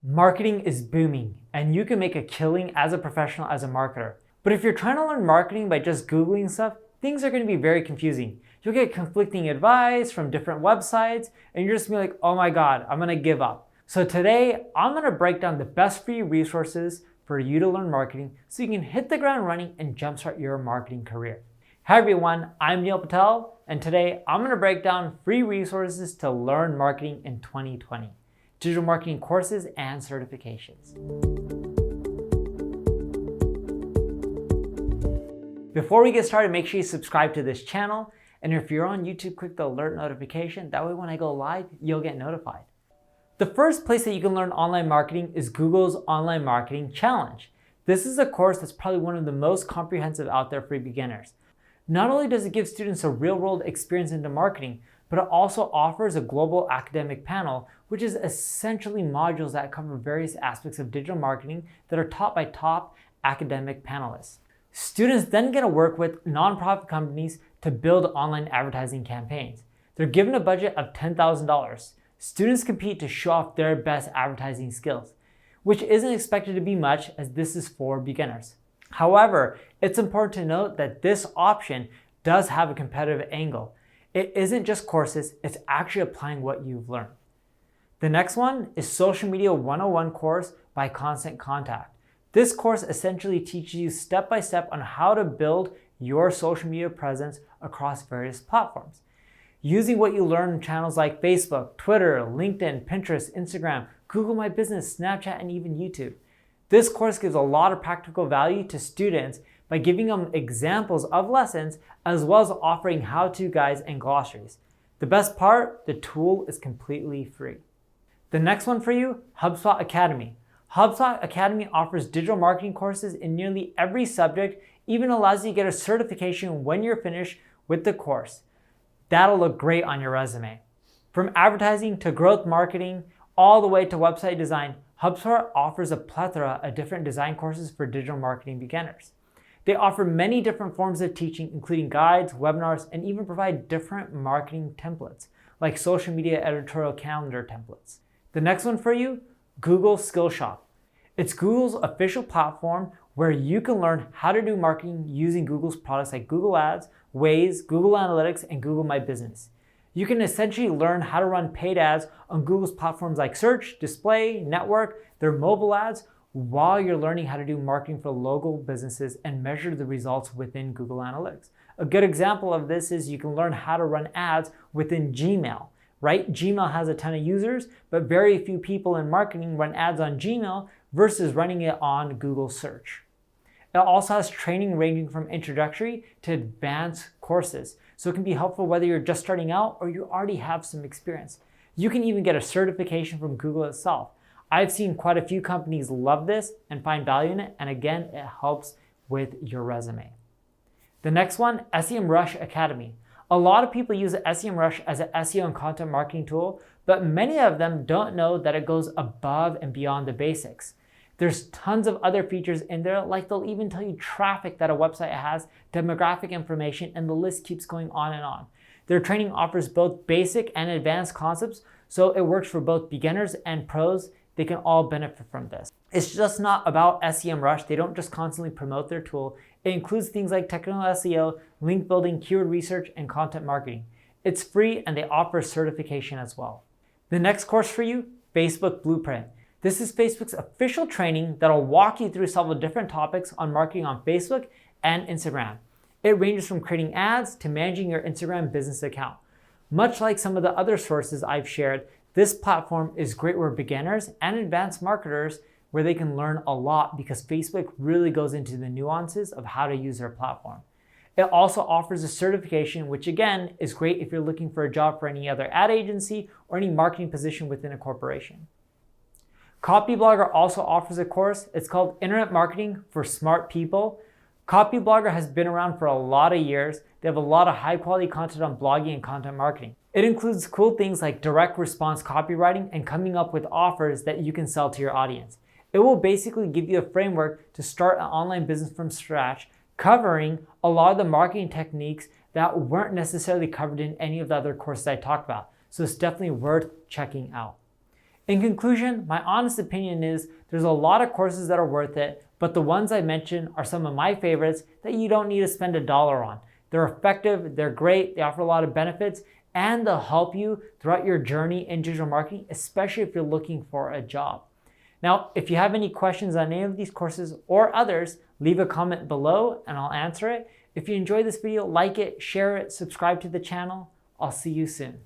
Marketing is booming, and you can make a killing as a professional, as a marketer. But if you're trying to learn marketing by just Googling stuff, things are going to be very confusing. You'll get conflicting advice from different websites, and you're just going to be like, oh my God, I'm going to give up. So today, I'm going to break down the best free resources for you to learn marketing so you can hit the ground running and jumpstart your marketing career. Hi everyone, I'm Patel, and today I'm going to break down free resources to learn marketing in 2020. Digital marketing courses and certifications. Before we get started, make sure you subscribe to this channel. And if you're on YouTube, click the alert notification. That way when I go live, you'll get notified. The first place that you can learn online marketing is Google's Online Marketing Challenge. This is a course that's probably one of the most comprehensive out there for beginners. Not only does it give students a real-world experience into marketing, but it also offers a global academic panel, which is essentially modules that cover various aspects of digital marketing that are taught by top academic panelists. Students then get to work with nonprofit companies to build online advertising campaigns. They're given a budget of $10,000. Students compete to show off their best advertising skills, which isn't expected to be much as this is for beginners. However, it's important to note that this option does have a competitive angle. It isn't just courses, it's actually applying what you've learned. The next one is Social Media 101 course by Constant Contact. This course essentially teaches you step-by-step on how to build your social media presence across various platforms. Using what you learn in channels like Facebook, Twitter, LinkedIn, Pinterest, Instagram, Google My Business, Snapchat, and even YouTube. This course gives a lot of practical value to students by giving them examples of lessons as well as offering how-to guides and glossaries. The best part, the tool is completely free. The next one for you, HubSpot Academy. HubSpot Academy offers digital marketing courses in nearly every subject, even allows you to get a certification when you're finished with the course. That'll look great on your resume. From advertising to growth marketing, all the way to website design, HubSpot offers a plethora of different design courses for digital marketing beginners. They offer many different forms of teaching, including guides, webinars, and even provide different marketing templates, like social media editorial calendar templates. The next one for you, Google Skillshop. It's Google's official platform where you can learn how to do marketing using Google's products like Google Ads, Waze, Google Analytics, and Google My Business. You can essentially learn how to run paid ads on Google's platforms like Search, Display, Network, their mobile ads, while you're learning how to do marketing for local businesses and measure the results within Google Analytics. A good example of this is you can learn how to run ads within Gmail, right? Gmail has a ton of users, but very few people in marketing run ads on Gmail versus running it on Google Search. It also has training ranging from introductory to advanced courses, so it can be helpful whether you're just starting out or you already have some experience. You can even get a certification from Google itself. I've seen quite a few companies love this and find value in it, and again, it helps with your resume. The next one, SEMRush Academy. A lot of people use SEMRush as an SEO and content marketing tool, but many of them don't know that it goes above and beyond the basics. There's tons of other features in there, like they'll even tell you traffic that a website has, demographic information, and the list keeps going on and on. Their training offers both basic and advanced concepts, so it works for both beginners and pros. They can all benefit from this. It's just not about SEMrush. They don't just constantly promote their tool. It includes things like technical SEO, link building, keyword research, and content marketing. It's free and they offer certification as well. The next course for you, Facebook Blueprint. This is Facebook's official training that'll walk you through several different topics on marketing on Facebook and Instagram. It ranges from creating ads to managing your Instagram business account. Much like some of the other sources I've shared, this platform is great for beginners and advanced marketers where they can learn a lot because Facebook really goes into the nuances of how to use their platform. It also offers a certification, which again is great if you're looking for a job for any other ad agency or any marketing position within a corporation. Copyblogger also offers a course. It's called Internet Marketing for Smart People. Copyblogger has been around for a lot of years. They have a lot of high quality content on blogging and content marketing. It includes cool things like direct response copywriting and coming up with offers that you can sell to your audience. It will basically give you a framework to start an online business from scratch, covering a lot of the marketing techniques that weren't necessarily covered in any of the other courses I talked about. So it's definitely worth checking out. In conclusion, my honest opinion is there's a lot of courses that are worth it, but the ones I mentioned are some of my favorites that you don't need to spend $1 on. They're effective, they're great, they offer a lot of benefits, and they'll help you throughout your journey in digital marketing, especially if you're looking for a job. Now, if you have any questions on any of these courses or others, leave a comment below and I'll answer it. If you enjoyed this video, like it, share it, subscribe to the channel. I'll see you soon.